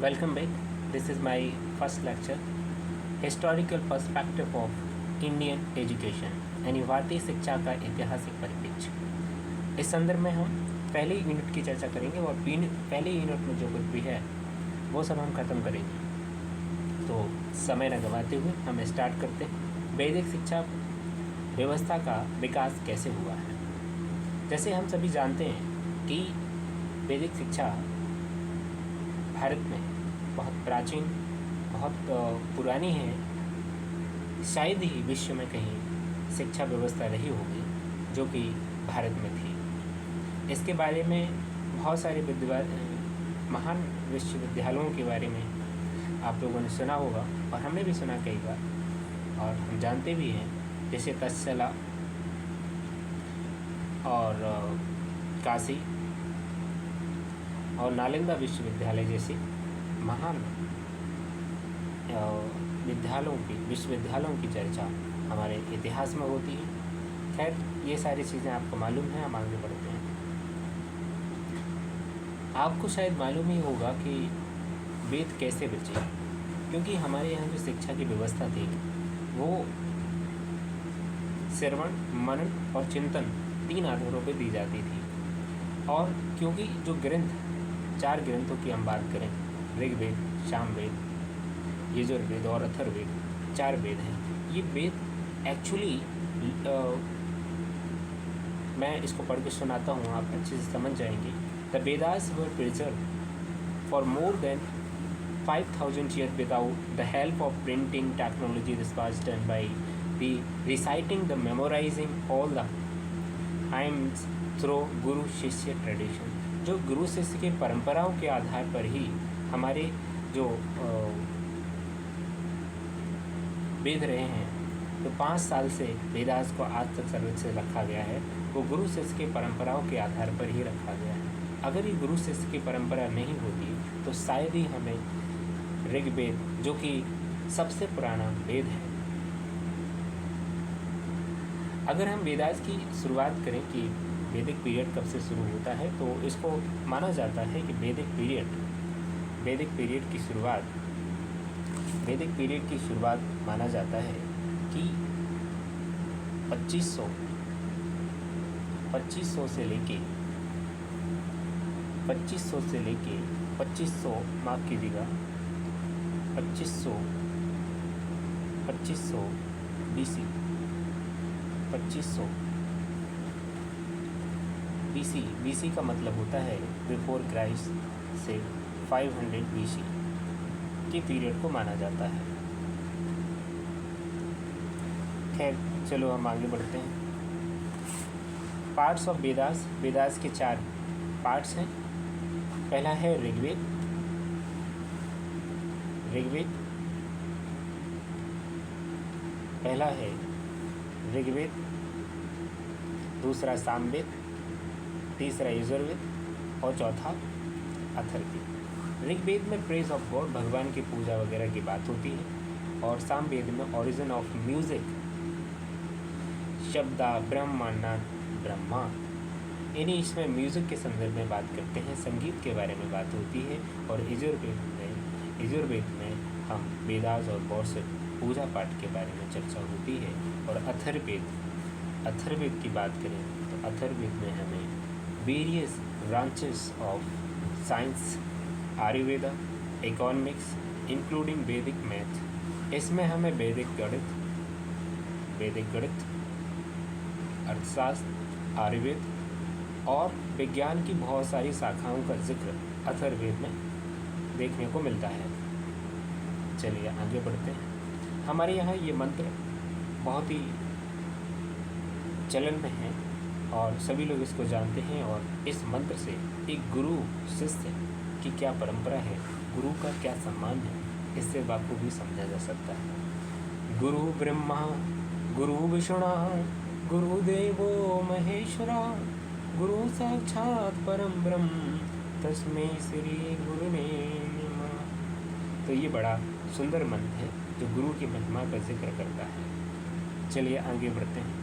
Welcome back. This is my first lecture, Historical Perspective of Indian Education यानी भारतीय शिक्षा का ऐतिहासिक परिप्रेक्ष्य। इस संदर्भ में हम पहले यूनिट की चर्चा करेंगे और पहले यूनिट में जो कुछ भी है वो सब हम खत्म करेंगे। तो समय न गंवाते हुए हम स्टार्ट करते हैं। वैदिक शिक्षा व्यवस्था का विकास कैसे हुआ है। जैसे हम सभी जानते हैं कि वैदिक शिक्षा भारत में बहुत प्राचीन, बहुत पुरानी है। शायद ही विश्व में कहीं शिक्षा व्यवस्था रही होगी जो कि भारत में थी। इसके बारे में बहुत सारे महान विश्वविद्यालयों के बारे में आप लोगों ने सुना होगा और हमने भी सुना कई बार, और हम जानते भी हैं, जैसे तक्षशिला और काशी और नालंदा विश्वविद्यालय जैसे महान विश्वविद्यालयों की चर्चा हमारे इतिहास में होती है। खैर, ये सारी चीज़ें आपको मालूम हैं, हम आगे बढ़ते हैं। आपको शायद मालूम ही होगा कि वेद कैसे बचे, क्योंकि हमारे यहाँ जो शिक्षा की व्यवस्था थी वो श्रवण, मनन और चिंतन 3 आधारों पर दी जाती थी। और क्योंकि जो ग्रंथ, 4 ग्रंथों की हम बात करें, ऋग्वेद, सामवेद, यजुर्वेद और अथर्ववेद, 4 वेद हैं। ये वेद एक्चुअली मैं इसको पढ़ के सुनाता हूँ, आप अच्छे से समझ जाएंगे। The Vedas were preserve for more than 5000 years without the help of printing technology. This was done by the reciting, the memorizing all the hymns through गुरु शिष्य ट्रेडिशन। जो गुरु शिष्य की परंपराओं के आधार पर ही हमारे जो वेद रहे हैं, तो 5 साल से वेदास को आज तक संरक्षित रखा गया है, वो गुरु शिष्य की परंपराओं के आधार पर ही रखा गया है। अगर ये गुरु शिष्य की परंपरा नहीं होती तो शायद ही हमें ऋग्वेद, जो कि सबसे पुराना वेद है, अगर हम वेदास की शुरुआत करें कि वैदिक पीरियड कब से शुरू होता है, तो इसको माना जाता है कि वैदिक पीरियड की शुरुआत माना जाता है कि 2500 से लेके 2500 माफ कीजिएगा 2500 BC 2500 BC का मतलब होता है बिफोर क्राइस्ट से 500 BC के पीरियड को माना जाता है। खैर, चलो हम आगे बढ़ते हैं। पार्ट्स ऑफ वेदास के 4 पार्ट्स हैं। पहला है ऋग्वेद। पहला है ऋग्वेद, दूसरा सामवेद, तीसरा यजुर्वेद और चौथा अथर्ववेद। ऋग्वेद में प्रेज ऑफ गॉड, भगवान की पूजा वगैरह की बात होती है, और सामवेद में ओरिजिन ऑफ म्यूजिक, शब्दा ब्रह्मांडान ब्रह्मा, यानी इसमें म्यूज़िक के संदर्भ में बात करते हैं, संगीत के बारे में बात होती है। और यजुर्वेद में हम वेदास और गॉड से पूजा पाठ के बारे में चर्चा होती है। और अथर्ववेद की बात करें तो अथर्ववेद में हमें various branches of science, Ayurveda, economics including वैदिक मैथ, इसमें हमें वैदिक गणित, अर्थशास्त्र, आयुर्वेद और विज्ञान की बहुत सारी शाखाओं का जिक्र अथर्ववेद में देखने को मिलता है। चलिए आगे बढ़ते हैं। हमारे यहाँ ये मंत्र बहुत ही चलन में है और सभी लोग इसको जानते हैं, और इस मंत्र से एक गुरु शिष्य की क्या परंपरा है, गुरु का क्या सम्मान है, इससे बखूबी समझा जा सकता है। गुरु ब्रह्मा गुरु विष्णु गुरुदेवो महेश्वरा, गुरु साक्षात परम ब्रह्म तस्मै श्री गुरुवे नमः। तो ये बड़ा सुंदर मंत्र है जो गुरु की महिमा का जिक्र करता है। चलिए आगे बढ़ते हैं।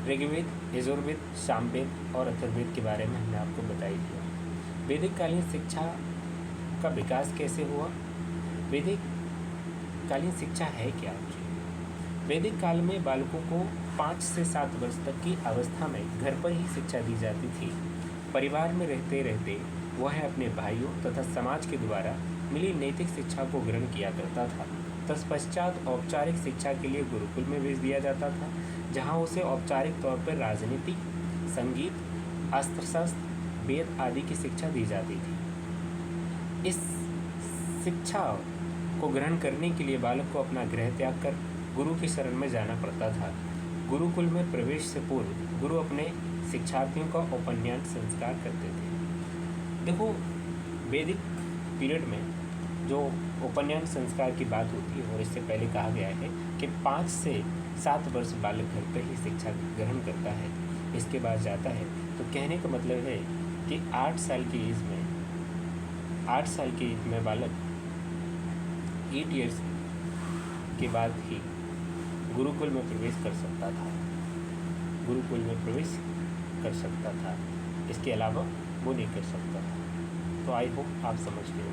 ऋग्वेद, यजुर्वेद, सामवेद और अथर्ववेद के बारे में हमने आपको बताई दिया। वैदिक कालीन शिक्षा का विकास कैसे हुआ? वैदिक कालीन शिक्षा है क्या? वैदिक काल में बालकों को 5 से 7 वर्ष तक की अवस्था में घर पर ही शिक्षा दी जाती थी। परिवार में रहते रहते वह अपने भाइयों तथा समाज के द्वारा मिली नैतिक शिक्षा को ग्रहण किया करता था। तत्पश्चात औपचारिक शिक्षा के लिए गुरुकुल में भेज दिया जाता था, जहाँ उसे औपचारिक तौर पर राजनीति, संगीत, अस्त्रशस्त्र, वेद आदि की शिक्षा दी जाती थी। इस शिक्षा को ग्रहण करने के लिए बालक को अपना गृह त्याग कर गुरु की शरण में जाना पड़ता था। गुरुकुल में प्रवेश से पूर्व गुरु अपने शिक्षार्थियों का उपन्यास संस्कार करते थे। देखो, वैदिक पीरियड में जो उपन्यास संस्कार की बात होती है, और इससे पहले कहा गया है कि 5 से 7 वर्ष बालक घर पर ही शिक्षा ग्रहण करता है, इसके बाद जाता है। तो कहने का मतलब है कि 8 साल की एज में बालक 8 ईयर्स के बाद ही गुरुकुल में प्रवेश कर सकता था। इसके अलावा वो नहीं कर सकता था। तो आई होप आप समझ गए।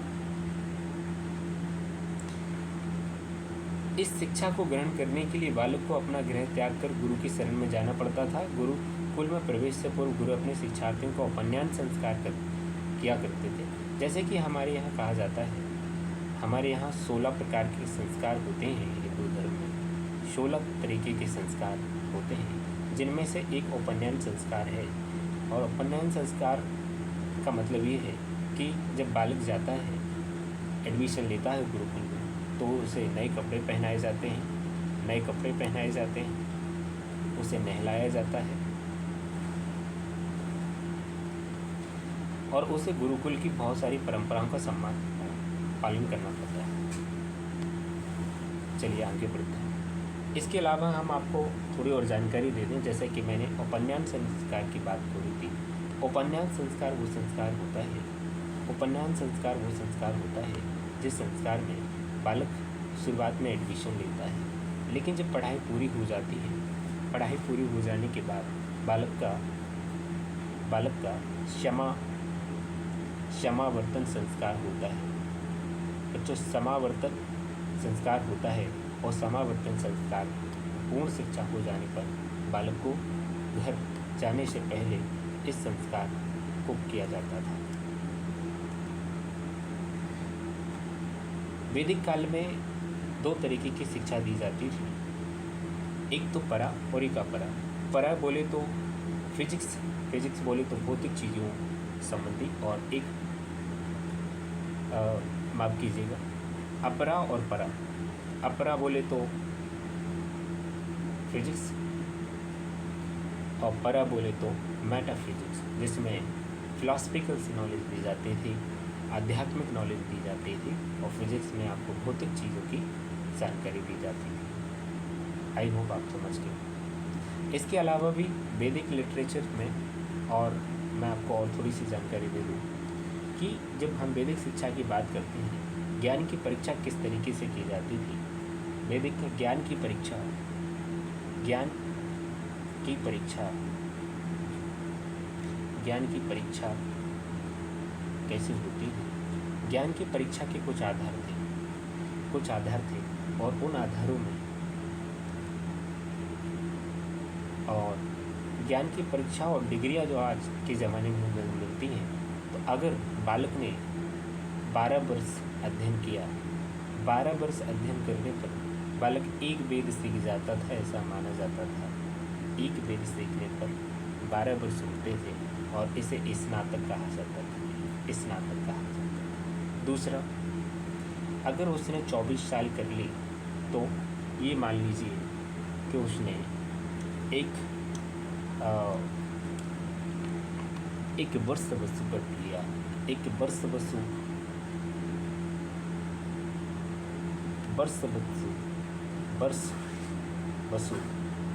इस शिक्षा को ग्रहण करने के लिए बालक को अपना गृह त्याग कर गुरु की शरण में जाना पड़ता था। गुरुकुल में प्रवेश से पूर्व गुरु अपने शिक्षार्थियों का उपन्यास संस्कार किया करते थे। जैसे कि हमारे यहाँ कहा जाता है, हमारे यहाँ 16 प्रकार के संस्कार होते हैं। हिंदू धर्म में 16 तरीके के संस्कार होते हैं, जिनमें से एक उपनयन संस्कार है। और उपनयन संस्कार का मतलब ये है कि जब बालक जाता है, एडमिशन लेता है गुरुकुल में, तो उसे नए कपड़े पहनाए जाते हैं, उसे नहलाया जाता है और उसे गुरुकुल की बहुत सारी परंपराओं का पालन करना पड़ता है। चलिए आगे बढ़ते हैं। इसके अलावा हम आपको थोड़ी और जानकारी दे दें, जैसे कि मैंने उपन्यास संस्कार की बात करी थी। उपन्यास संस्कार वो संस्कार होता है जिस संस्कार में बालक शुरुआत में एडमिशन लेता है, लेकिन जब पढ़ाई पूरी हो जाती है, पढ़ाई पूरी हो जाने के बाद बालक का क्षमावर्तन संस्कार होता है। जो समावर्तन संस्कार होता है और समावर्तन संस्कार पूर्ण शिक्षा हो जाने पर बालक को घर जाने से पहले इस संस्कार को किया जाता था। वैदिक काल में 2 तरीके की शिक्षा दी जाती थी, एक तो परा और एक अपरा। परा बोले तो फिजिक्स बोले तो भौतिक चीज़ों संबंधी, और एक माफ कीजिएगा, अपरा और परा। अपरा बोले तो फिजिक्स और परा बोले तो मेटाफिजिक्स, जिसमें फिलॉसफिकल नॉलेज दी जाती थी, आध्यात्मिक नॉलेज दी जाती थी, और फिजिक्स में आपको भौतिक चीज़ों की जानकारी दी जाती थी। आई होप आप समझ गए। इसके अलावा भी वैदिक लिटरेचर में, और मैं आपको और थोड़ी सी जानकारी दे दूँ कि जब हम वैदिक शिक्षा की बात करते हैं, ज्ञान की परीक्षा किस तरीके से की जाती थी। वैदिक ज्ञान की परीक्षा कैसे होती है? ज्ञान की परीक्षा के कुछ आधार थे, और उन आधारों में और ज्ञान की परीक्षा और डिग्रियां जो आज के ज़माने में मिलती हैं, तो अगर बालक ने 12 वर्ष अध्ययन किया, 12 वर्ष अध्ययन करने पर बालक एक वेद सीख जाता था, ऐसा माना जाता था। एक वेद सीखने पर 12 वर्ष होते थे, और इसे स्नातक कहा जाता था। दूसरा, अगर उसने 24 साल कर ली, तो ये मान लीजिए कि उसने एक वर्ष वसु कर लिया।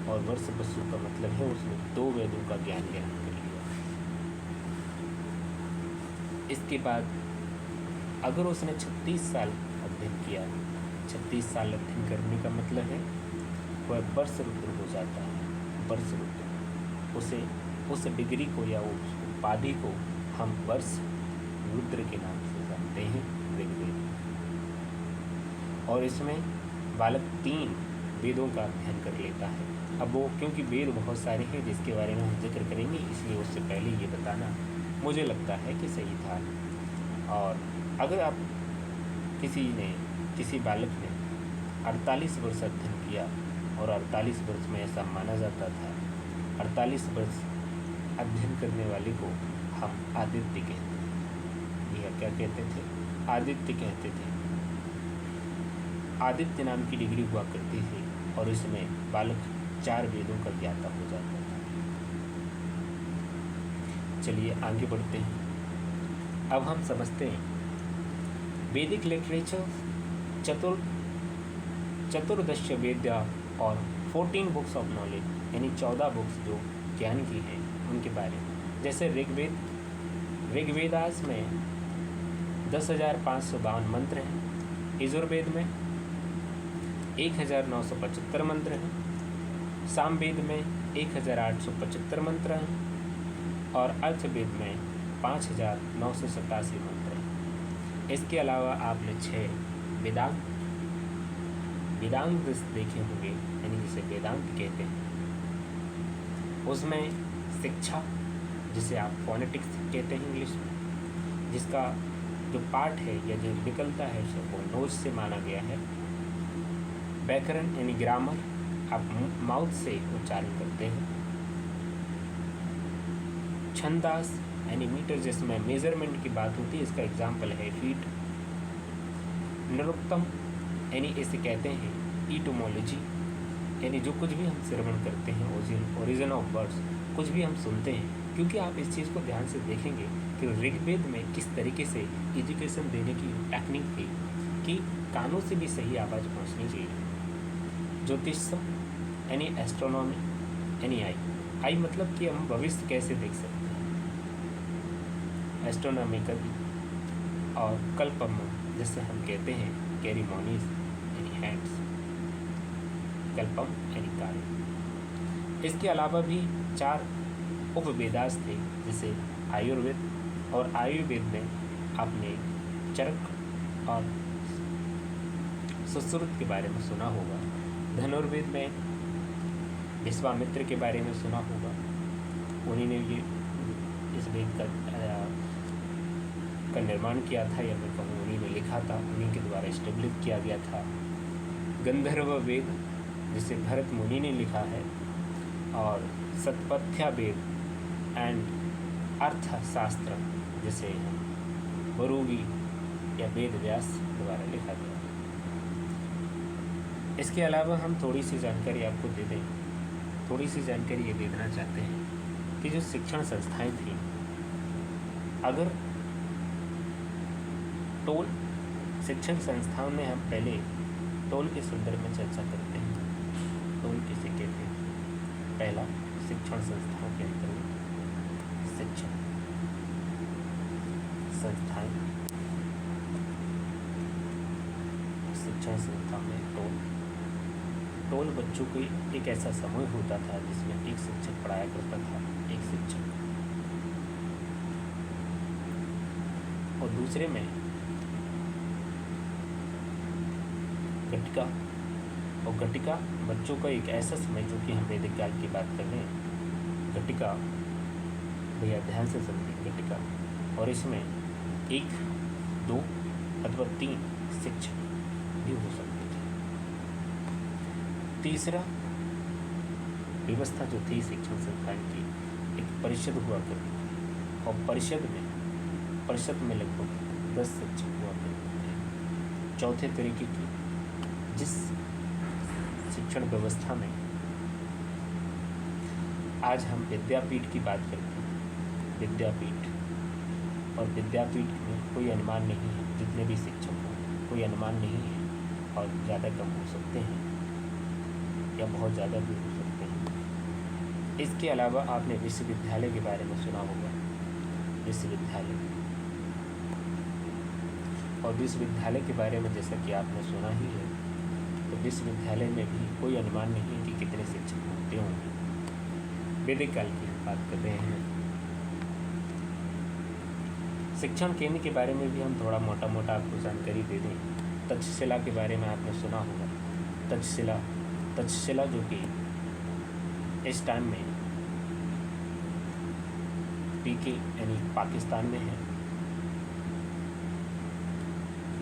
और वर्ष वसु का मतलब है उसने 2 वेदों का ज्ञान ग्रहण कर लिया। इसके बाद अगर उसने 36 साल अध्ययन किया, 36 साल अध्ययन करने का मतलब है वह वर्ष रुद्र हो जाता है। वर्ष रुद्र, उस डिग्री को या उस उपाधि को हम वर्ष रुद्र के नाम से जानते हैं। और इसमें बालक 3 वेदों का अध्ययन कर लेता है। अब वो क्योंकि वेद बहुत सारे हैं जिसके बारे में हम जिक्र करेंगे, इसलिए उससे पहले ये बताना मुझे लगता है कि सही था। और अगर आप किसी बालक ने 48 वर्ष अध्ययन किया, और 48 वर्ष में ऐसा माना जाता था, 48 वर्ष अध्ययन करने वाले को हम आदित्य कहते थे। यह क्या कहते थे? आदित्य कहते थे। आदित्य नाम की डिग्री हुआ करती थी और इसमें बालक 4 वेदों का ज्ञाता हो जाता था। चलिए आगे बढ़ते हैं। अब हम समझते हैं वैदिक लिटरेचर चतुर्दश वेद्या और 14 बुक्स ऑफ नॉलेज, यानी 14 बुक्स जो ज्ञान की हैं उनके बारे में। जैसे ऋग्वेदास में 10,552 मंत्र हैं, यजुर्वेद में 1,975 मंत्र हैं, सामवेद में 1,875 मंत्र हैं और अर्थवेद में 5,987 मंत्र हैं। इसके अलावा आपने 6 वेदांग देखे होंगे, यानी जिसे वेदांत कहते हैं। उसमें शिक्षा, जिसे आप फोनेटिक्स कहते हैं इंग्लिश में, जिसका जो पार्ट है या जो निकलता है वो नोज से माना गया है। व्याकरण यानी ग्रामर आप माउथ से उच्चारण करते हैं। छंदास यानी मीटर, जिसमें मेजरमेंट की बात होती है, इसका एग्जाम्पल है फीट। निरुक्तम यानी इसे कहते हैं ईटोमोलॉजी, यानी जो कुछ भी हम श्रवण करते हैं, ओरिजिन ऑफ वर्ड्स, कुछ भी हम सुनते हैं, क्योंकि आप इस चीज़ को ध्यान से देखेंगे कि ऋग्वेद में किस तरीके से एजुकेशन देने की टेक्निक थी कि कानों से भी सही आवाज़ पहुंचनी चाहिए। ज्योतिषम यानी एस्ट्रोनॉमी, यानी आई मतलब कि हम भविष्य कैसे देख सकते हैं, एस्ट्रोनॉमिकल। और कल्पम जिसे हम कहते हैं कैरिमोनीज यानी हैंड्स, कल्पम यानी कार्य। इसके अलावा भी 4 उपवेदास थे, जैसे आयुर्वेद, और आयुर्वेद में आपने चरक और सुश्रुत के बारे में सुना होगा। धनुर्वेद में विश्वामित्र के बारे में सुना होगा, उन्हीं ने ये इस वेद का निर्माण किया था, या मैं कहूँ उन्हीं ने लिखा था, उन्हीं के द्वारा एस्टेब्लिश किया गया था। गंधर्व वेद जिसे भरत मुनि ने लिखा है, और सतपथ्या वेद एंड अर्थशास्त्र जिसे बरूगी या वेद व्यास द्वारा लिखा गया। इसके अलावा हम थोड़ी सी जानकारी आपको दे दें, थोड़ी सी जानकारी ये दे देना चाहते हैं कि जो शिक्षण संस्थाएं थीं, अगर टोल शिक्षण संस्थाओं में हम पहले टोल के संदर्भ में चर्चा करते हैं। टोल किसे कहते हैं? पहला, शिक्षण संस्थाओं के अंतर्गत शिक्षण संस्थाएं, शिक्षण संस्था में टोल बच्चों की एक ऐसा समूह होता था जिसमें एक शिक्षक पढ़ाया करता था, एक शिक्षक, और दूसरे में घटिका। और घटिका बच्चों का एक ऐसा समय, जो कि हम वैदिक काल की बात कर रहे हैं। घटिका भैया ध्यान से समझें, घटिका, और इसमें 1, 2 अथवा 3 शिक्षक भी हो सकते थे। तीसरा व्यवस्था जो थी शिक्षण संस्थान की, एक परिषद हुआ करती थी, और परिषद में लगभग 10 शिक्षक हुआ करते थे। चौथे तरीके की, जिस शिक्षण व्यवस्था में आज हम विद्यापीठ की बात करते हैं, विद्यापीठ, और विद्यापीठ में कोई अनुमान नहीं है, जितने भी शिक्षक हों कोई अनुमान नहीं है, और ज़्यादा कम हो सकते हैं या बहुत ज़्यादा भी हो सकते हैं। इसके अलावा आपने विश्वविद्यालय के बारे में सुना होगा, विश्वविद्यालय, और विश्वविद्यालय के बारे में जैसा कि आपने सुना ही है, तो विश्वविद्यालय में भी कोई अनुमान नहीं है कि कितने शिक्षक होते होंगे। वैदिक काल की बात कर रहे हैं। शिक्षण केंद्र के बारे में भी हम थोड़ा मोटा मोटा आपको जानकारी दे दें तक्षशिला के बारे में आपने सुना होगा। तक्षशिला जो कि इस टाइम में पीके यानी पाकिस्तान में है।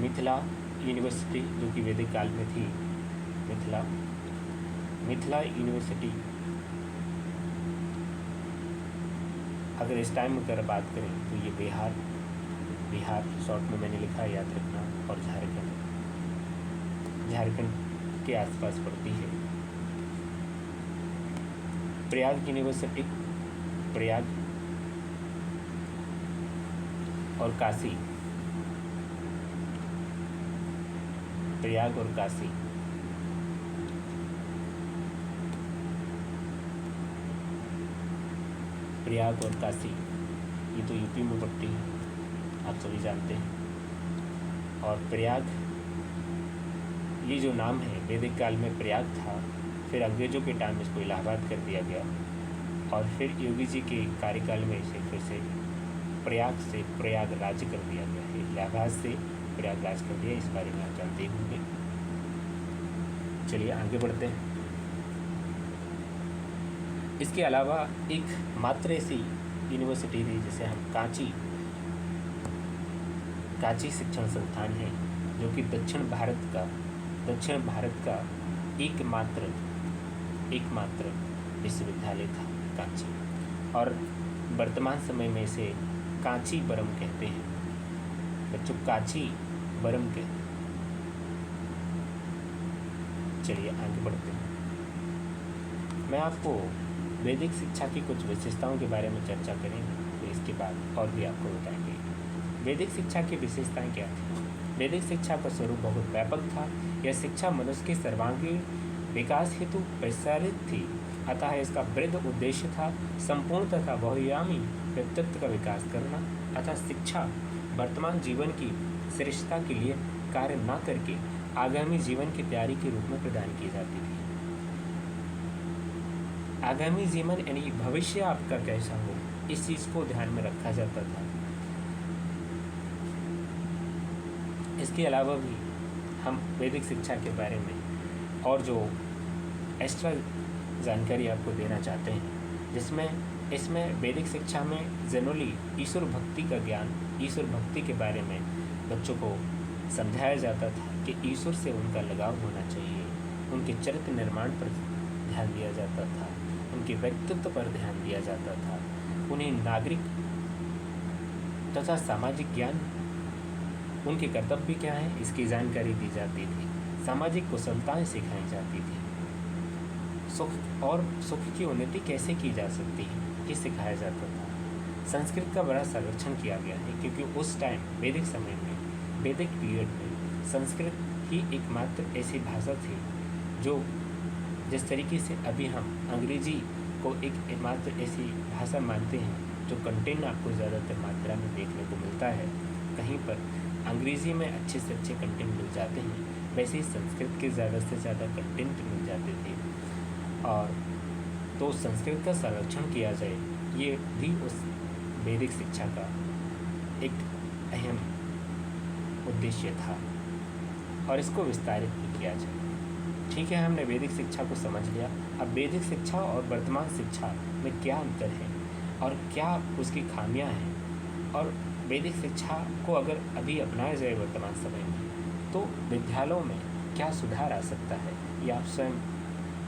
मिथिला यूनिवर्सिटी जो कि वैदिक काल में थी, मिथिला यूनिवर्सिटी अगर इस टाइम अगर बात करें तो ये बिहार शॉर्ट में मैंने लिखा है, याद रखना, और झारखंड के आसपास पड़ती है। प्रयाग यूनिवर्सिटी, प्रयाग और काशी, प्रयाग और काशी, प्रयाग और काशी ये तो यूपी में पड़ती है, आप सभी जानते हैं। और प्रयाग ये जो नाम है वैदिक काल में प्रयाग था, फिर अंग्रेज़ों के टाइम इसको इलाहाबाद कर दिया गया, और फिर योगी जी के कार्यकाल में इसे फिर से प्रयाग से प्रयागराज कर दिया गया है। इलाहाबाद से प्रयागराज कर दिया, इस बारे में आप जानते ही होंगे। चलिए आगे बढ़ते हैं। इसके अलावा एक मात्र ऐसी यूनिवर्सिटी थी जिसे हम कांची शिक्षण संस्थान है, जो कि दक्षिण भारत का एकमात्र विश्वविद्यालय था, कांची। और वर्तमान समय में इसे कांचीवरम कहते हैं बच्चों, कांचीवरम कहते हैं। चलिए आगे बढ़ते हैं। मैं आपको वैदिक शिक्षा की कुछ विशेषताओं के बारे में चर्चा करेंगे, तो इसके बाद और भी आपको बताएंगे। वैदिक शिक्षा की विशेषताएं क्या थी? वैदिक शिक्षा का स्वरूप बहुत व्यापक था। यह शिक्षा मनुष्य के सर्वांगीण विकास हेतु प्रसारित थी, अतः इसका वृहद उद्देश्य था संपूर्ण तथा बहुआयामी व्यक्तित्व का विकास करना। अतः शिक्षा वर्तमान जीवन की श्रेष्ठता के लिए कार्य न करके आगामी जीवन की तैयारी के रूप में प्रदान की जाती थी। आगामी जीवन यानी भविष्य आपका कैसा हो, इस चीज़ को ध्यान में रखा जाता था। इसके अलावा भी हम वैदिक शिक्षा के बारे में और जो एक्स्ट्रा जानकारी आपको देना चाहते हैं, इसमें वैदिक शिक्षा में जनरली ईश्वर भक्ति का ज्ञान, ईश्वर भक्ति के बारे में बच्चों को समझाया जाता था कि ईश्वर से उनका लगाव होना चाहिए। उनके चरित्र निर्माण पर ध्यान दिया जाता था, उनके व्यक्तित्व पर ध्यान दिया जाता था, उन्हें नागरिक तथा सामाजिक ज्ञान, उनके कर्तव्य क्या हैं इसकी जानकारी दी जाती थी। सामाजिक कुशलताएं सिखाई जाती थी। सुख की उन्नति कैसे की जा सकती है ये सिखाया जाता था। संस्कृत का बड़ा संरक्षण किया गया है, क्योंकि उस टाइम वैदिक समय में, वैदिक पीरियड में संस्कृत ही एकमात्र ऐसी भाषा थी जो जिस तरीके से अभी हम अंग्रेजी को एकमात्र ऐसी भाषा मानते हैं जो कंटेंट आपको ज़्यादातर मात्रा में देखने को मिलता है, कहीं पर अंग्रेज़ी में अच्छे से अच्छे कंटेंट मिल जाते हैं, वैसे ही संस्कृत के ज़्यादा से ज़्यादा कंटेंट मिल जाते थे। और तो संस्कृत का संरक्षण किया जाए, ये भी उस वैदिक शिक्षा का एक अहम उद्देश्य था, और इसको विस्तारित भी किया जाए। ठीक है, हमने वैदिक शिक्षा को समझ लिया। अब वैदिक शिक्षा और वर्तमान शिक्षा में क्या अंतर है और क्या उसकी खामियां हैं, और वैदिक शिक्षा को अगर अभी अपनाया जाए वर्तमान समय में तो विद्यालयों में क्या सुधार आ सकता है, ये आप स्वयं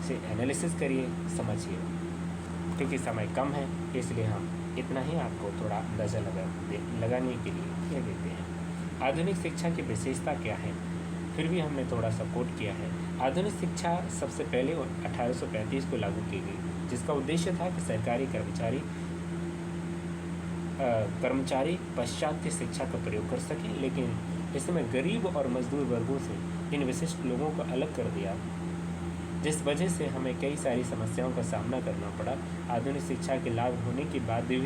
से एनालिसिस करिए, समझिए। क्योंकि समय कम है, इसलिए हम इतना ही आपको थोड़ा अंदाज़ा लगाने के लिए कह देते हैं। आधुनिक शिक्षा की विशेषता क्या है, फिर भी हमने थोड़ा सपोर्ट किया है। आधुनिक शिक्षा सबसे पहले 1835 को लागू की गई, जिसका उद्देश्य था कि सरकारी कर्मचारी पाश्चात्य शिक्षा का प्रयोग कर सकें, लेकिन इसमें गरीब और मजदूर वर्गों से इन विशिष्ट लोगों को अलग कर दिया, जिस वजह से हमें कई सारी समस्याओं का सामना करना पड़ा। आधुनिक शिक्षा के लाभ होने के बाद भी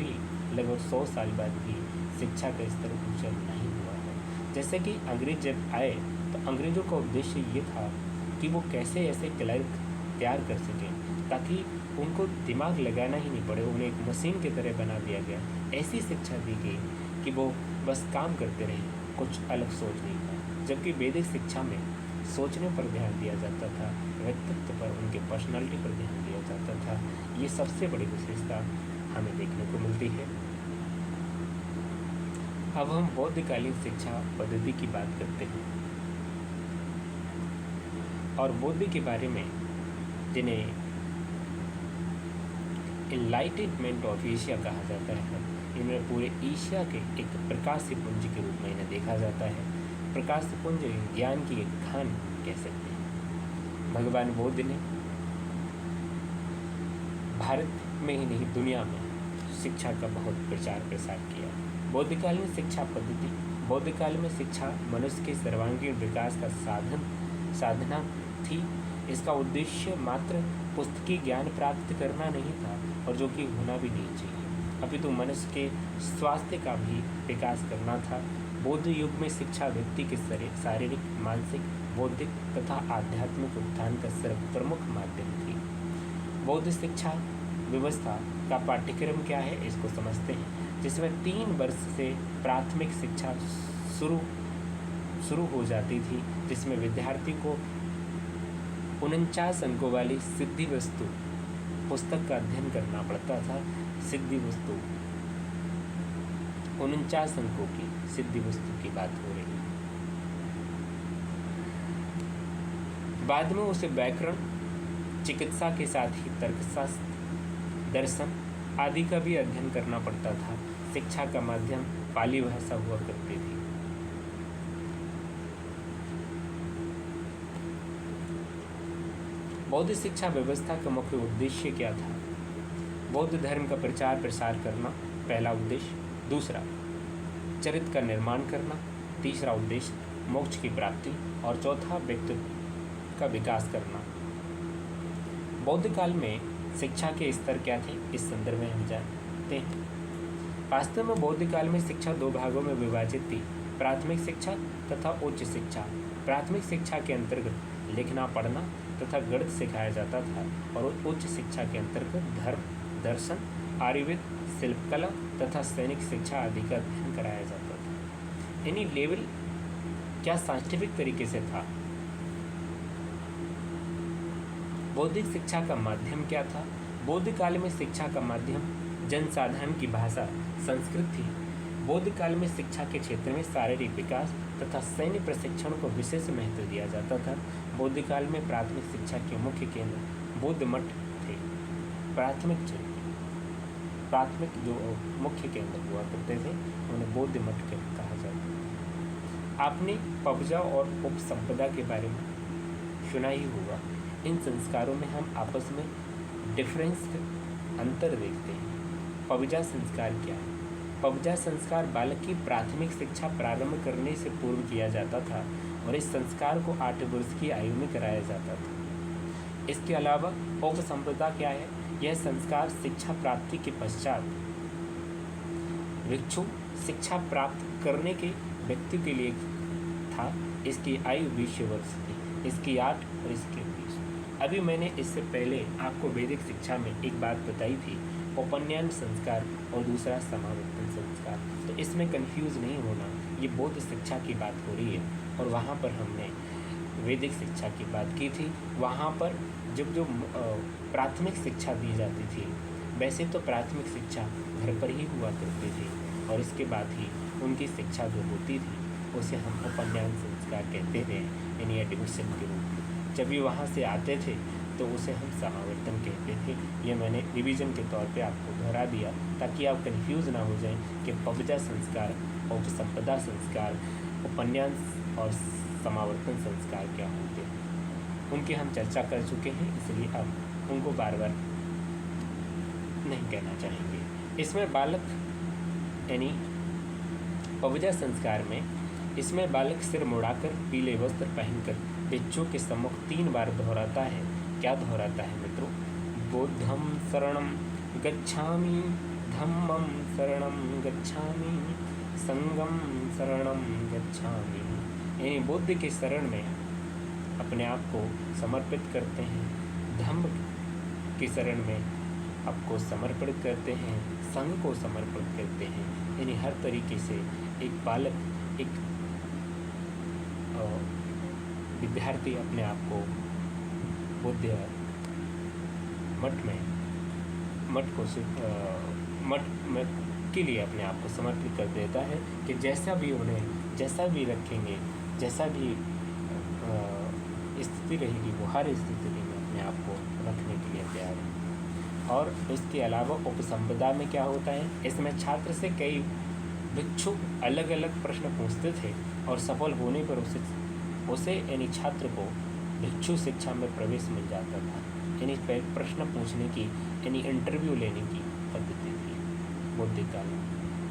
लगभग 100 साल बाद भी शिक्षा का स्तर ऊंचा नहीं हुआ है। जैसे कि अंग्रेज जब आए तो अंग्रेज़ों का उद्देश्य ये था कि वो कैसे ऐसे क्लर्क तैयार कर सकें ताकि उनको दिमाग लगाना ही नहीं पड़े, उन्हें एक मशीन की तरह बना दिया गया। ऐसी शिक्षा दी गई कि वो बस काम करते रहे, कुछ अलग सोच नहीं पाए। जबकि वैदिक शिक्षा में सोचने पर ध्यान दिया जाता था, व्यक्तित्व पर, उनके पर्सनालिटी पर ध्यान दिया जाता था। ये सबसे बड़ी विशेषता हमें देखने को मिलती है। अब हम बौद्धकालीन शिक्षा पद्धति की बात करते हैं और बौद्ध के बारे में, जिन्हें एनलाइटनमेंट ऑफ एशिया कहा जाता है, इनमें पूरे एशिया के एक प्रकाश पुंज के रूप में इन्हें देखा जाता है। प्रकाश पुंज ज्ञान की एक खान कह सकते हैं। भगवान बुद्ध ने भारत में ही नहीं, दुनिया में शिक्षा का बहुत प्रचार प्रसार किया। बौद्धकालीन शिक्षा पद्धति, बौद्धकाल में शिक्षा मनुष्य के सर्वांगीण विकास का साधना थी। इसका उद्देश्य मात्र पुस्तकीय ज्ञान प्राप्त करना नहीं था, और जो कि होना भी नहीं चाहिए, अपितु मनुष्य के स्वास्थ्य का भी विकास करना था। बौद्ध युग में शिक्षा व्यक्ति के शारीरिक, मानसिक, बौद्धिक तथा आध्यात्मिक उत्थान का सर्वप्रमुख माध्यम थी। बौद्ध शिक्षा व्यवस्था का पाठ्यक्रम क्या है, इसको समझते हैं, जिसमें 3 वर्ष से प्राथमिक शिक्षा शुरू हो जाती थी, जिसमें विद्यार्थी को 49 अंकों वाली सिद्धि वस्तु पुस्तक का अध्ययन करना पड़ता था। सिद्धि वस्तु 49 अंकों की सिद्धि वस्तु की बात हो रही है। बाद में उसे व्याकरण, चिकित्सा के साथ ही तर्कशास्त्र, दर्शन आदि का भी अध्ययन करना पड़ता था। शिक्षा का माध्यम पाली भाषा हुआ करती थी। बौद्ध शिक्षा व्यवस्था का मुख्य उद्देश्य क्या था? बौद्ध धर्म का प्रचार प्रसार करना पहला उद्देश्य। दूसरा, चरित्र का निर्माण करना। तीसरा उद्देश्य, मोक्ष की प्राप्ति। और चौथा, व्यक्तित्व का विकास करना। बौद्ध काल में शिक्षा के स्तर क्या थे, इस संदर्भ में हम जानते हैं। वास्तव में बौद्ध काल में शिक्षा 2 भागों में विभाजित थी, प्राथमिक शिक्षा तथा उच्च शिक्षा। प्राथमिक शिक्षा के अंतर्गत लिखना, पढ़ना तथा गणित सिखाया जाता था, और उच्च शिक्षा के अंतर्गत धर्म, दर्शन, आयुर्वेद, शिल्पकला तथा सैनिक शिक्षा आदि का अध्ययन कराया जाता था। यानी लेवल क्या साइंटिफिक तरीके से था। बौद्धिक शिक्षा का माध्यम क्या था? बौद्ध काल में शिक्षा का माध्यम जनसाधारण की भाषा संस्कृत थी। बौद्ध काल में शिक्षा के क्षेत्र में शारीरिक विकास तथा सैन्य प्रशिक्षण को विशेष महत्व दिया जाता था। बौद्ध काल में प्राथमिक शिक्षा के मुख्य केंद्र बौद्ध मठ थे। प्राथमिक जो मुख्य केंद्र हुआ करते थे उन्हें बौद्ध मठ कहा जाता था। आपने पबजा और उपसंपदा के बारे में सुना ही होगा। इन संस्कारों में हम आपस में डिफरेंस, अंतर देखते हैं। पबजा संस्कार क्या है? पबजा संस्कार बालक की प्राथमिक शिक्षा प्रारंभ करने से पूर्व किया जाता था, और इस संस्कार को 8 वर्ष की आयु में कराया जाता था। इसके अलावा उपसंपदा क्या है? यह संस्कार शिक्षा प्राप्ति के पश्चात भिक्षु शिक्षा प्राप्त करने के व्यक्ति के लिए था। इसकी आयु 20 वर्ष थी, इसकी 8 और इसके 20। अभी मैंने इससे पहले आपको वैदिक शिक्षा में एक बात बताई थी, उपन्यान संस्कार और दूसरा समावर्तन संस्कार। तो इसमें कंफ्यूज नहीं होना, ये बौद्ध शिक्षा की बात हो रही है, और वहाँ पर हमने वैदिक शिक्षा की बात की थी। वहाँ पर जब जो प्राथमिक शिक्षा दी जाती थी, वैसे तो प्राथमिक शिक्षा घर पर ही हुआ करती थी, और इसके बाद ही उनकी शिक्षा जो होती थी उसे हम उपन्यान संस्कार कहते थे, यानी एडमिशन के रूप में। जब भी वहाँ से आते थे तो उसे हम समावर्तन कहते थे। ये मैंने रिवीजन के तौर पे आपको दोहरा दिया ताकि आप कंफ्यूज ना हो जाएं कि पबजा संस्कार, उपसंपदा संस्कार, उपन्यास और समावर्तन संस्कार क्या होते हैं। उनकी हम चर्चा कर चुके हैं, इसलिए अब उनको बार बार नहीं कहना चाहेंगे। इसमें बालक यानी पबजा संस्कार में इसमें बालक सिर मुड़ाकर पीले वस्त्र पहनकर भिक्षु के सम्मुख 3 बार दोहराता है। क्या दोहराता है मित्रों? बुद्धं शरणं गच्छामि, धम्मं शरणं गच्छामि, संघं शरणं गच्छामि। यानी बुद्ध के शरण में अपने आप को समर्पित करते हैं, धम्म की शरण में आपको समर्पित करते हैं, संघ को समर्पित करते हैं। यानी हर तरीके से एक बालक एक विद्यार्थी अपने आप को बुद्ध मठ में मठ में के लिए अपने आप को समर्पित कर देता है कि जैसा भी रखेंगे, जैसा भी स्थिति रहेगी, वो हर स्थिति में अपने आप को रखने के लिए तैयार है। और इसके अलावा उपसंपदा में क्या होता है, इसमें छात्र से कई भिक्षुक अलग अलग प्रश्न पूछते थे और सफल होने पर उसे यानी छात्र को भिक्षु शिक्षा में प्रवेश मिल जाता था। यानी प्रश्न पूछने की यानी इंटरव्यू लेने की पद्धति थी बौद्धिक काल में।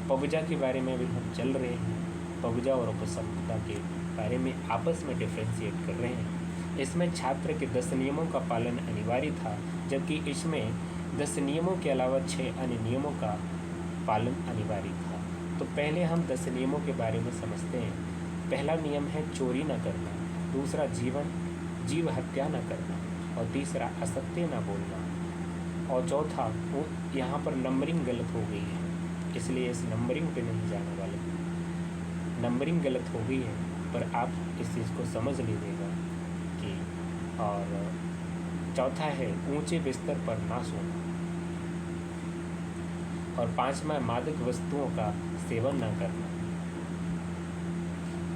पबजा के बारे में भी हम चल रहे हैं, पबजा और उपसंपदा के बारे में आपस में डिफ्रेंशिएट कर रहे हैं। इसमें छात्र के 10 नियमों का पालन अनिवार्य था, जबकि इसमें 10 नियमों के अलावा 6 अन्य नियमों का पालन अनिवार्य था। तो पहले हम 10 नियमों के बारे में समझते हैं। पहला नियम है चोरी न करना, दूसरा जीव हत्या न करना, और तीसरा असत्य न बोलना, और चौथा वो यहाँ पर नंबरिंग गलत हो गई है, इसलिए इस नंबरिंग पे नहीं जाने वाले। नंबरिंग गलत हो गई है, पर आप इस चीज़ को समझ लीजिएगा कि। और चौथा है ऊंचे बिस्तर पर ना सोना, और पांचवा मादक वस्तुओं का सेवन न करना,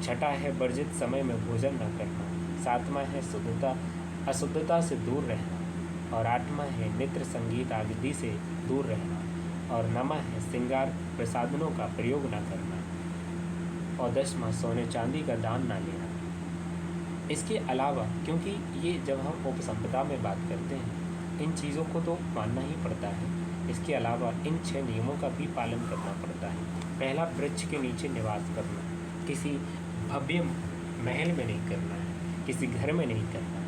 छठा है वर्जित समय में भोजन न करना, सातवां है अशुद्धता से दूर रहना, और आठवां है नृत्य संगीत आदि से दूर रहना, और नौवां है श्रृंगार प्रसाधनों का प्रयोग न करना, और 10वां सोने चांदी का दान न लेना। इसके अलावा क्योंकि ये जब हम उपसंपदा में बात करते हैं, इन चीज़ों को तो मानना ही पड़ता है। इसके अलावा इन 6 नियमों का भी पालन करना पड़ता है। पहला, वृक्ष के नीचे निवास करना, किसी भव्य महल में नहीं करना है, किसी घर में नहीं करना है,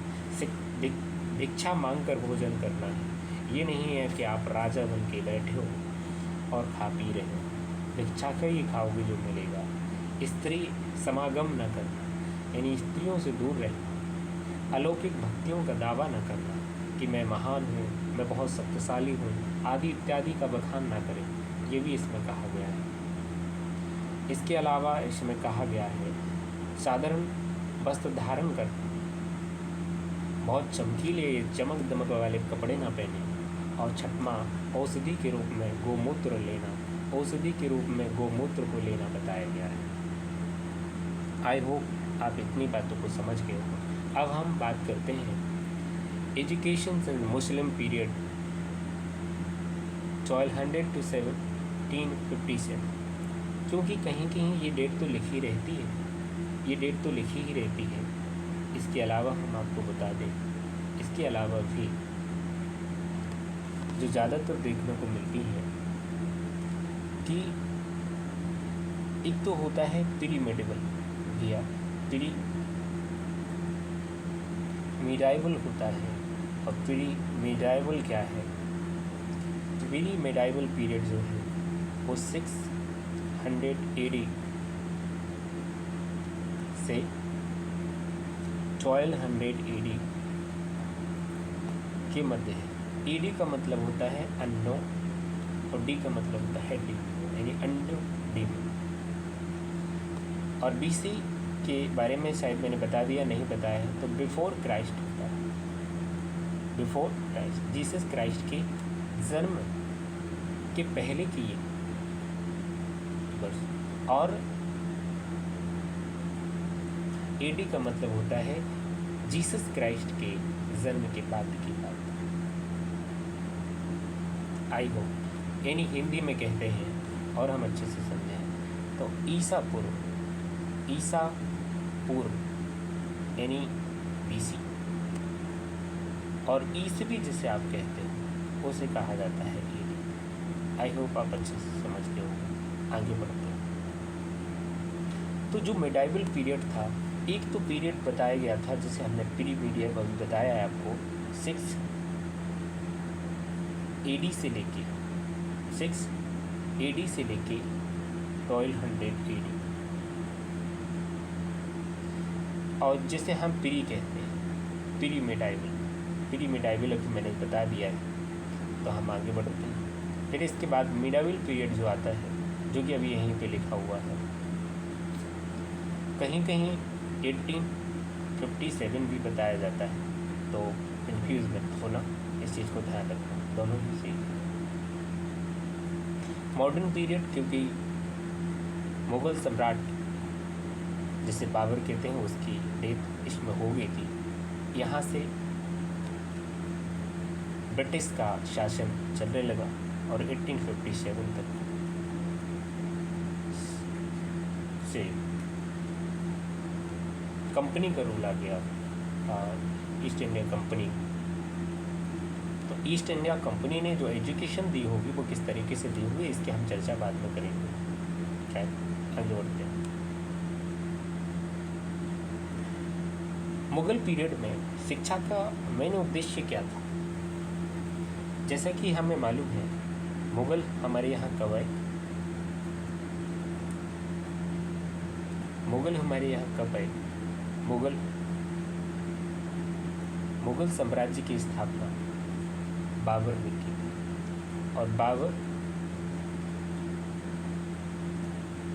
भिक्षा मांग कर भोजन करना है। ये नहीं है कि आप राजा बन के बैठे हो और खा पी रहे हो, भिक्षा कर ही खाओगे जो मिलेगा। स्त्री समागम न करना, यानी स्त्रियों से दूर रहना। अलौकिक भक्तियों का दावा न करना कि मैं महान हूँ, मैं बहुत शक्तिशाली हूँ, आदि इत्यादि का बखान न करें, ये भी इसमें कहा गया है। इसके अलावा इसमें कहा गया है साधारण वस्त्र धारण करना, बहुत चमकीले चमक दमक वाले कपड़े ना पहने। और छठवां, औषधि के रूप में गोमूत्र लेना, औषधि के रूप में गोमूत्र को लेना बताया गया है। आई होप आप इतनी बातों को समझ गए हो। अब हम बात करते हैं education in Muslim period 1200 to 1757, क्योंकि कहीं कहीं ये डेट तो लिखी रहती है, ये डेट तो लिखी ही रहती है। इसके अलावा हम आपको बता दें, इसके अलावा भी जो ज़्यादातर देखने को मिलती है कि एक तो होता है प्री मेडिवल या प्री मिडाइवल होता है, और प्री मिडाइवल क्या है? प्री मिडाइवल पीरियड जो है वो 600 AD से 1200 AD के मध्य है। AD का मतलब होता है अन्नो, और D का मतलब होता है डी, यानी अंडो डी। और BC के बारे में शायद मैंने बता दिया, नहीं बताया है, तो बिफोर क्राइस्ट होता है, बिफोर क्राइस्ट, जीसस क्राइस्ट के जन्म के पहले की ये वर्ष। और AD का मतलब होता है जीसस क्राइस्ट के जन्म के बाद की बात। आई होप, यानी हिंदी में कहते हैं और हम अच्छे से समझें तो ईसा पूर्व यानी BC, और ईसवी जिसे आप कहते हैं उसे कहा जाता है AD। आई होप आप अच्छे से समझते हो। आगे बढ़ते हैं। तो जो मिडाइवल पीरियड था, एक तो पीरियड बताया गया था जिसे हमने प्री मीडिएवल बताया है आपको, 6 AD से लेके 1200 AD, और जिसे हम प्री कहते हैं, प्री मिडाइवल अभी मैंने बता दिया है। तो हम आगे बढ़ते हैं। फिर इसके बाद मिडाइवल पीरियड जो आता है, जो कि अभी यहीं पे लिखा हुआ है, कहीं कहीं 1857 भी बताया जाता है, तो कन्फ्यूज मत होना, इस चीज़ को ध्यान रखना, दोनों ही सही है। मॉडर्न पीरियड, क्योंकि मुग़ल सम्राट जिसे बाबर कहते हैं उसकी डेथ इसमें हो गई थी, यहाँ से ब्रिटिश का शासन चलने लगा और 1857 तक से कंपनी का रूल आ गया, ईस्ट इंडिया कंपनी। तो ईस्ट इंडिया कंपनी ने जो एजुकेशन दी होगी वो किस तरीके से दी होगी, इसकी हम चर्चा बाद में करेंगे। खैर, आगे बढ़ते हैं। मुग़ल पीरियड में शिक्षा का मेन उद्देश्य क्या था? जैसा कि हमें मालूम है, मुग़ल हमारे यहाँ कब आए? मुग़ल हमारे यहाँ कब आए? मुग़ल साम्राज्य की स्थापना बाबर ने की थी, और बाबर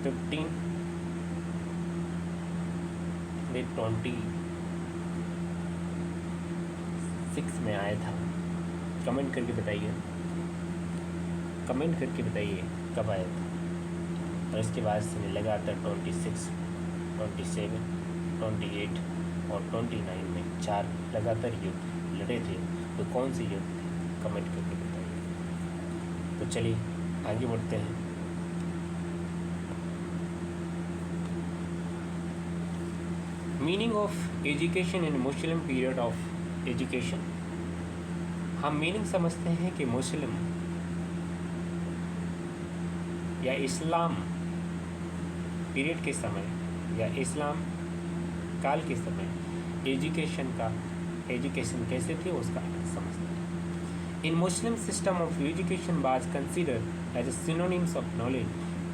1526 में आया था। कमेंट करके बताइए कब आया था। और इसके बाद से लगातार 26, 27, 28 और 29 में 4 लगातार युद्ध लड़े थे। तो कौन से युद्ध थे? कमेंट करके बताइए। तो चलिए आगे बढ़ते हैं। Meaning of education in Muslim period of education. हम मीनिंग समझते हैं कि मुस्लिम या इस्लाम पीरियड के समय या इस्लाम काल के समय एजुकेशन कैसे थी उसका अर्थ समझते हैं। In Muslim system of education was considered as a synonyms of knowledge,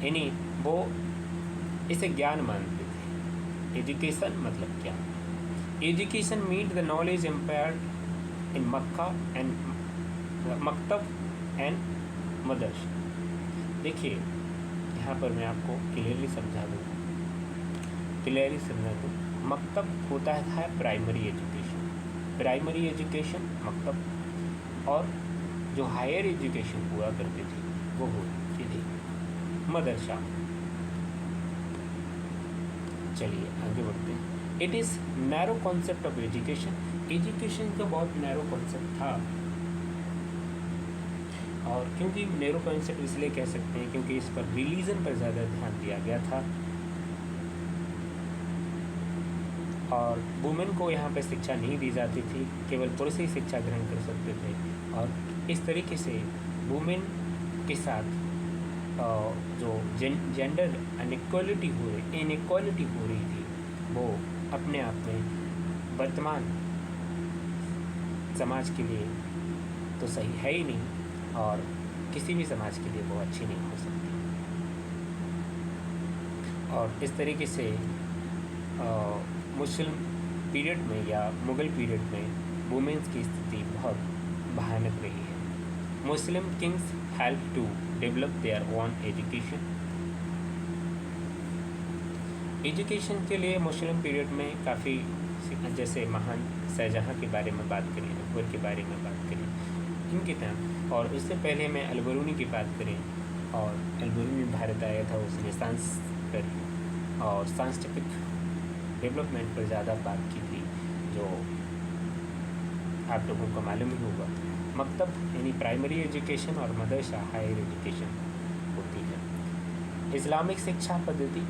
यानी वो इसे ज्ञान मानते थे। एजुकेशन मतलब क्या? Education mean the knowledge imparted in Mecca and मकतब एंड मदरसा। देखिए यहाँ पर मैं आपको क्लियरली समझा दूँ। मकतब होता है प्राइमरी एजुकेशन मकतब, और जो हायर एजुकेशन हुआ करती थी वो होती थी मदरसा। चलिए आगे बढ़ते हैं। It is narrow concept of education का बहुत नैरो कॉन्सेप्ट था, और क्योंकि नैरो कॉन्सेप्ट इसलिए कह सकते हैं क्योंकि इस पर रिलीजन पर ज़्यादा ध्यान दिया गया था, और वुमेन को यहाँ पे शिक्षा नहीं दी जाती थी, केवल पुरुष ही शिक्षा ग्रहण कर सकते थे। और इस तरीके से वुमेन के साथ जो जेंडर इनइक्वालिटी हो रही थी वो अपने आप में वर्तमान समाज के लिए तो सही है ही नहीं, और किसी भी समाज के लिए वो अच्छी नहीं हो सकती। और इस तरीके से मुस्लिम पीरियड में या मुग़ल पीरियड में वुमेन्स की स्थिति बहुत भयानक रही है। Muslim kings help to develop their own education के लिए मुस्लिम पीरियड में काफ़ी, जैसे महान शाहजहाँ के बारे में बात करें, अकबर के बारे में बात करें, इनके टाइम, और इससे पहले मैं अलबरूनी की बात करें, और अलबरूनी भारत आया था, उसने साइंस पर और साइंटिफिक डेवलपमेंट पर ज़्यादा बात की थी, जो आप लोगों को मालूम ही होगा। मकतब यानी प्राइमरी एजुकेशन और मदरसा हायर एजुकेशन होती है। इस्लामिक शिक्षा पद्धति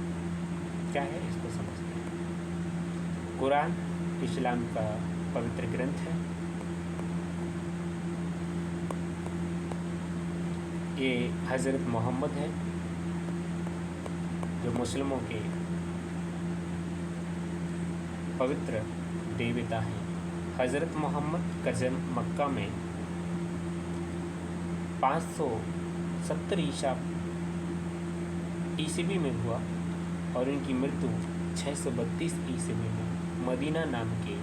क्या है इसको समझते हैं। कुरान इस्लाम का पवित्र ग्रंथ है। ये हज़रत मोहम्मद है जो मुस्लिमों के पवित्र देवता हैं। हज़रत मोहम्मद का जन्म मक्का में 570 ईस्वी में हुआ, और इनकी मृत्यु 632 ईस्वी में मदीना नाम के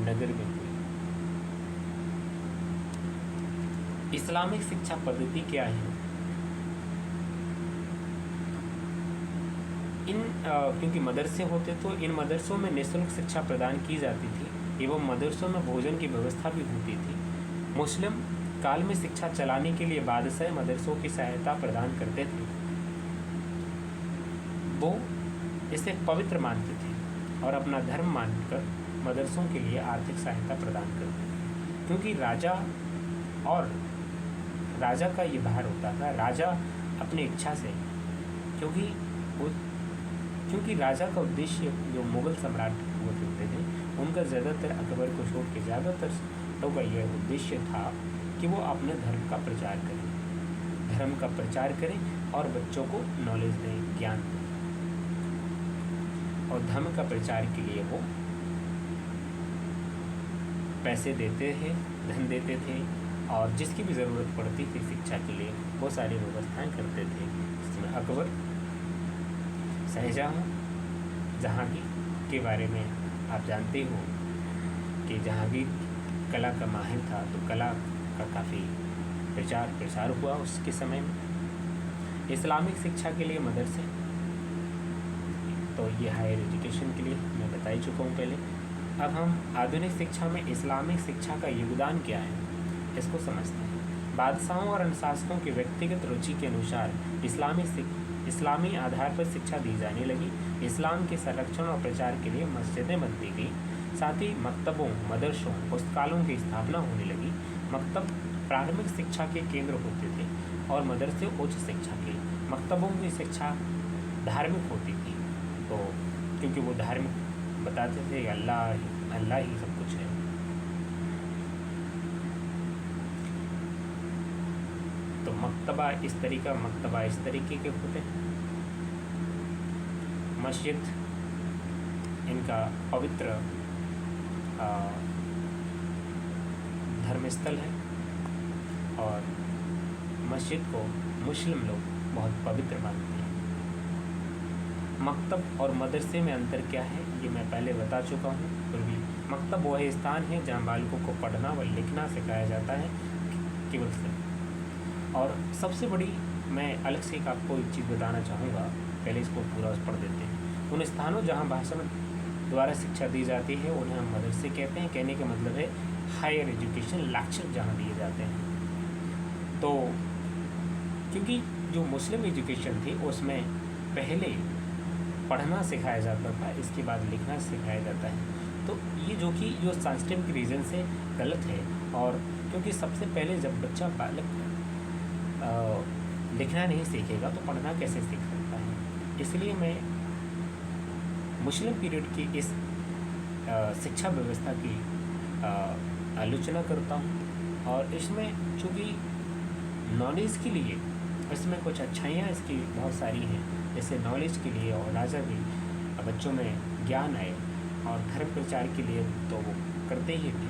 नगर में हुई। इस्लामिक शिक्षा पद्धति क्या है? क्योंकि मदरसे होते तो इन मदरसों में निःशुल्क शिक्षा प्रदान की जाती थी एवं मदरसों में भोजन की व्यवस्था भी होती थी। मुस्लिम काल में शिक्षा चलाने के लिए बादशाह मदरसों की सहायता प्रदान करते थे। वो इसे पवित्र मानते थे और अपना धर्म मानकर मदरसों के लिए आर्थिक सहायता प्रदान करते थे, क्योंकि राजा का ये भार होता था। राजा अपनी इच्छा से, क्योंकि राजा का उद्देश्य, जो मुग़ल सम्राट हुआ करते थे, उनका ज़्यादातर अकबर को छोड़ के ज़्यादातर लोगों का यह उद्देश्य था कि वो अपने धर्म का प्रचार करें और बच्चों को नॉलेज दें, ज्ञान दें। और धर्म का प्रचार के लिए वो पैसे देते थे, धन देते थे, और जिसकी भी ज़रूरत पड़ती थी शिक्षा के लिए वो सारी व्यवस्थाएं करते थे। जिसमें अकबर, शाहजहाँ, जहांगीर के बारे में आप जानते हो कि जहांगीर कला का माहिर था, तो कला का काफ़ी प्रचार हुआ उसके समय में। इस्लामिक शिक्षा के लिए मदरसे, तो ये हायर एजुकेशन के लिए मैं बता ही चुका हूँ पहले। अब हम आधुनिक शिक्षा में इस्लामिक शिक्षा का योगदान क्या है इसको समझते हैं। बादशाहों और अनुशासकों की व्यक्तिगत रुचि के अनुसार इस्लामी आधार पर शिक्षा दी जाने लगी। इस्लाम के संरक्षण और प्रचार के लिए मस्जिदें बनती गई, साथ ही मकतबों, मदरसों, पुस्तकालयों की स्थापना होने लगी। मकतब प्रारंभिक शिक्षा के केंद्र होते थे और मदरसे उच्च शिक्षा के। मकतबों की शिक्षा धार्मिक होती थी, तो क्योंकि वो धार्मिक बताते थे अल्लाह ही सब कुछ है। तो मकतबा इस तरीके के होते हैं। मस्जिद इनका पवित्र धर्मस्थल है और मस्जिद को मुस्लिम लोग बहुत पवित्र मानते हैं। मकतब और मदरसे में अंतर क्या है ये मैं पहले बता चुका हूँ। फिर भी मकतब वह स्थान है जहाँ बालकों को पढ़ना व लिखना सिखाया जाता है केवल सिर्फ। और सबसे बड़ी मैं अलग से एक आपको एक चीज़ बताना चाहूँगा, पहले इसको पूरा पढ़ देते हैं। उन स्थानों जहाँ भाषण द्वारा शिक्षा दी जाती है उन्हें हम मदरसे कहते हैं। कहने का मतलब है हायर एजुकेशन लेक्चर जहाँ दिए जाते हैं। तो क्योंकि जो मुस्लिम एजुकेशन थी उसमें पहले पढ़ना सिखाया जाता था, इसके बाद लिखना सिखाया जाता है। तो ये जो सांस्कृतिक रीज़न से गलत है। और क्योंकि सबसे पहले जब बच्चा बालक लिखना नहीं सीखेगा तो पढ़ना कैसे सीख सकता है। इसलिए मैं मुस्लिम पीरियड की इस शिक्षा व्यवस्था की आलोचना करता हूँ। और इसमें चूँकि नॉलेज के लिए इसमें कुछ अच्छाइयाँ इसकी बहुत सारी हैं, जैसे नॉलेज के लिए और राजा भी बच्चों में ज्ञान आए, और धर्म प्रचार के लिए तो वो करते ही थे,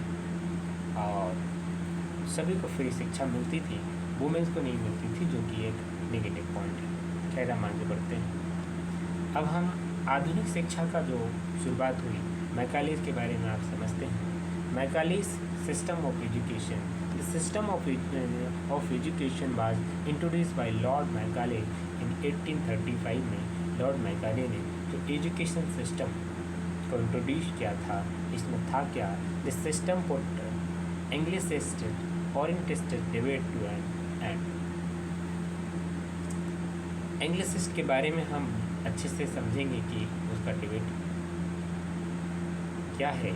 और सभी को फ्री शिक्षा मिलती थी, वुमेन्स को नहीं मिलती थी, जो कि एक नेगेटिव पॉइंट है। खैर हम आगे बढ़ते हैं। अब हम आधुनिक शिक्षा का जो शुरुआत हुई, मैकाले के बारे में आप समझते हैं। Macaulay's system of education, the system of education was introduced by Lord Macaulay in 1835 में। लॉर्ड मैकाले ने जो एजुकेशन सिस्टम को इंट्रोड्यूस किया था, इसमें था क्या, the system put Anglicist Orientalist debate to end. Anglicist के बारे में हम अच्छे से समझेंगे कि उसका डिबेट क्या है।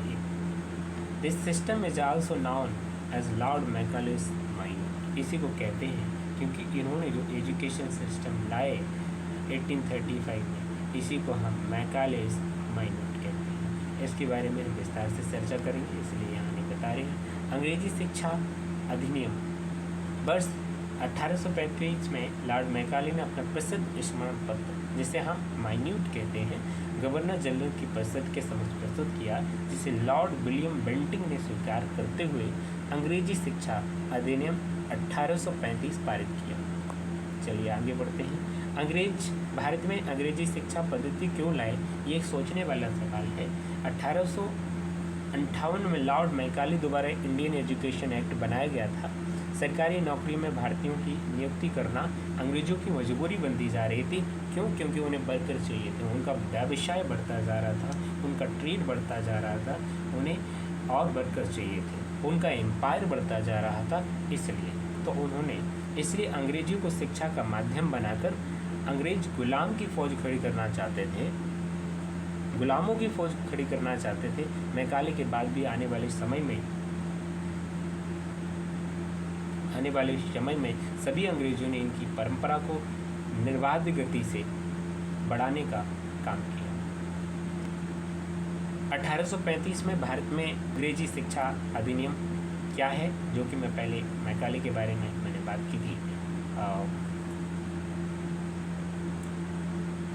This system is also known as Lord Macaulay's minute. इसी को कहते हैं क्योंकि इन्होंने जो एजुकेशन सिस्टम लाए 1835 में, इसी को हम मैकाले's माइन्यूट कहते हैं। इसके बारे में हम विस्तार से चर्चा करेंगे, इसलिए यहाँ नहीं बता रहे हैं। अंग्रेजी शिक्षा अधिनियम वर्ष 1835 में लॉर्ड मैकाले ने अपना प्रसिद्ध स्मरण पत्र, जिसे हम माइन्यूट कहते हैं, गवर्नर जनरल की परिषद के समक्ष प्रस्तुत किया, जिसे लॉर्ड विलियम बेंटिंग ने स्वीकार करते हुए अंग्रेजी शिक्षा अधिनियम 1835 पारित किया। चलिए आगे बढ़ते हैं। भारत में अंग्रेजी शिक्षा पद्धति क्यों लाए, ये एक सोचने वाला सवाल है। 1858 में लॉर्ड मैकाले द्वारा इंडियन एजुकेशन एक्ट बनाया गया था। सरकारी नौकरी में भारतीयों की नियुक्ति करना अंग्रेजों की मजबूरी बनती जा रही थी, क्यों? क्योंकि उन्हें वर्कर चाहिए थे, उनका व्यवसाय बढ़ता जा रहा था, उनका ट्रेड बढ़ता जा रहा था, उन्हें और वर्कर चाहिए थे, उनका एम्पायर बढ़ता जा रहा था। इसलिए अंग्रेजी को शिक्षा का माध्यम बनाकर अंग्रेज गुलाम की फ़ौज खड़ी करना चाहते थे, गुलामों की फ़ौज खड़ी करना चाहते थे। मैकाले के बाद भी आने वाले समय में सभी अंग्रेजों ने इनकी परंपरा को निर्बाध गति से बढ़ाने का काम किया। 1835 में भारत में अंग्रेजी शिक्षा अधिनियम क्या है, जो कि मैं पहले मैकाले के बारे में मैंने बात की थी।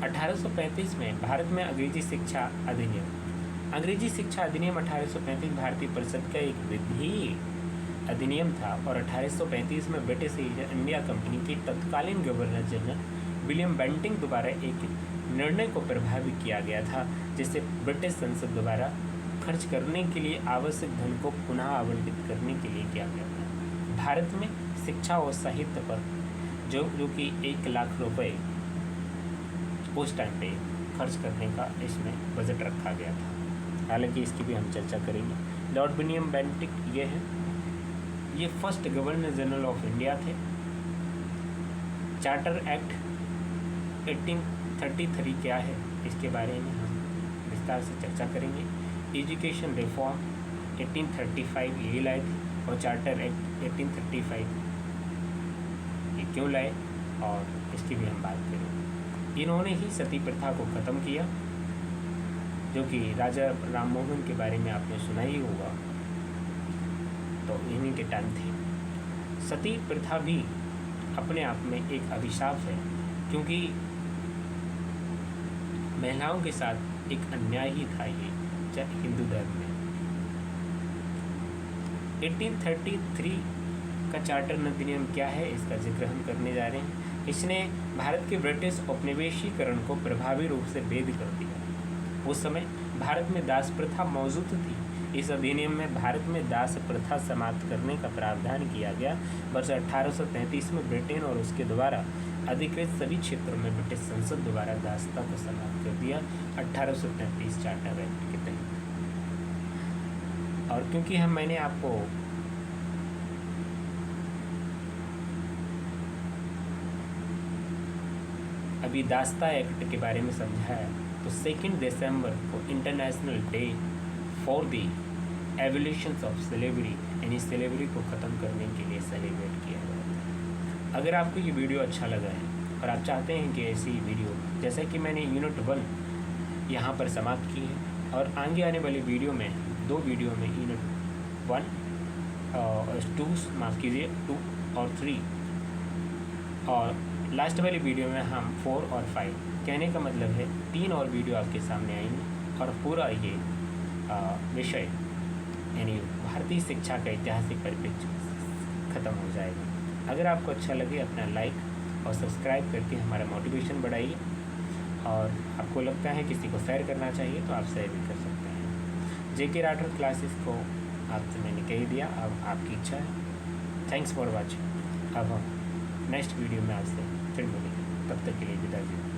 1835 में भारत में अंग्रेजी शिक्षा अधिनियम 1835 भारतीय परिषद का एक विधि अधिनियम था और 1835 में ब्रिटिश इंडिया कंपनी के तत्कालीन गवर्नर जनरल विलियम बेंटिंग द्वारा एक निर्णय को प्रभावित किया गया था, जिसे ब्रिटिश संसद द्वारा खर्च करने के लिए आवश्यक धन को पुनः आवंटित करने के लिए किया गया था। भारत में शिक्षा और साहित्य पर जो कि 1 लाख रुपए उस टाइम पे खर्च करने का इसमें बजट रखा गया था। हालांकि इसकी भी हम चर्चा करेंगे। लॉर्ड विलियम बेंटिंग ये first governor general of India थे। चार्टर एक्ट 1833 क्या है, इसके बारे में हम विस्तार से चर्चा करेंगे। एजुकेशन रिफॉर्म 1835 ये लाए थे और चार्टर एक्ट 1835 ये क्यों लाए और इसकी भी हम बात करेंगे। इन्होंने ही सती प्रथा को ख़त्म किया, जो कि राजा राम मोहन के बारे में आपने सुना ही होगा, तो इन्हीं के टाइम थे। सती प्रथा भी अपने आप में एक अभिशाप है, क्योंकि महिलाओं के साथ एक अन्याय ही था ये हिंदू धर्म में। 1833 का चार्टर अधिनियम क्या है, इसका जिक्र हम करने जा रहे हैं। इसने भारत के ब्रिटिश उपनिवेशीकरण को प्रभावी रूप से भेद कर दिया। उस समय भारत में दास प्रथा मौजूद थी। इस अधिनियम में भारत में दास प्रथा समाप्त करने का प्रावधान किया गया। वर्ष 1833 में ब्रिटेन और उसके द्वारा अधिकृत सभी क्षेत्रों में ब्रिटिश संसद द्वारा दासता को समाप्त कर दिया 1833 चार्टर एक्ट के तहत। और क्योंकि मैंने आपको अभी दासता एक्ट के बारे में समझाया, तो 2 दिसंबर को international day for the evolution of slavery, यानी स्लेवरी को ख़त्म करने के लिए सेलिब्रेट किया गया था। अगर आपको ये वीडियो अच्छा लगा है और आप चाहते हैं कि ऐसी वीडियो, जैसा कि मैंने यूनिट 1 यहाँ पर समाप्त की है और आगे आने वाली वीडियो में 2 वीडियो में यूनिट 1 और 2 माफ़ कीजिए 2 और 3 और लास्ट वाली वीडियो में हम 4 और 5, कहने का मतलब है 3 और वीडियो आपके सामने आएंगे और पूरा ये विषय यानी भारतीय शिक्षा का ऐतिहासिक परिप्रेक्ष्य ख़त्म हो जाएगा। अगर आपको अच्छा लगे अपना लाइक और सब्सक्राइब करके हमारा मोटिवेशन बढ़ाइए, और आपको लगता है किसी को शेयर करना चाहिए तो आप शेयर भी कर सकते हैं। जेके राठौर क्लासेस को आपसे मैंने कह दिया, अब आपकी इच्छा है। Thanks for watching. अब हम नेक्स्ट वीडियो में आपसे फिर मिलेंगे, तब तक के लिए विदा दीजिए।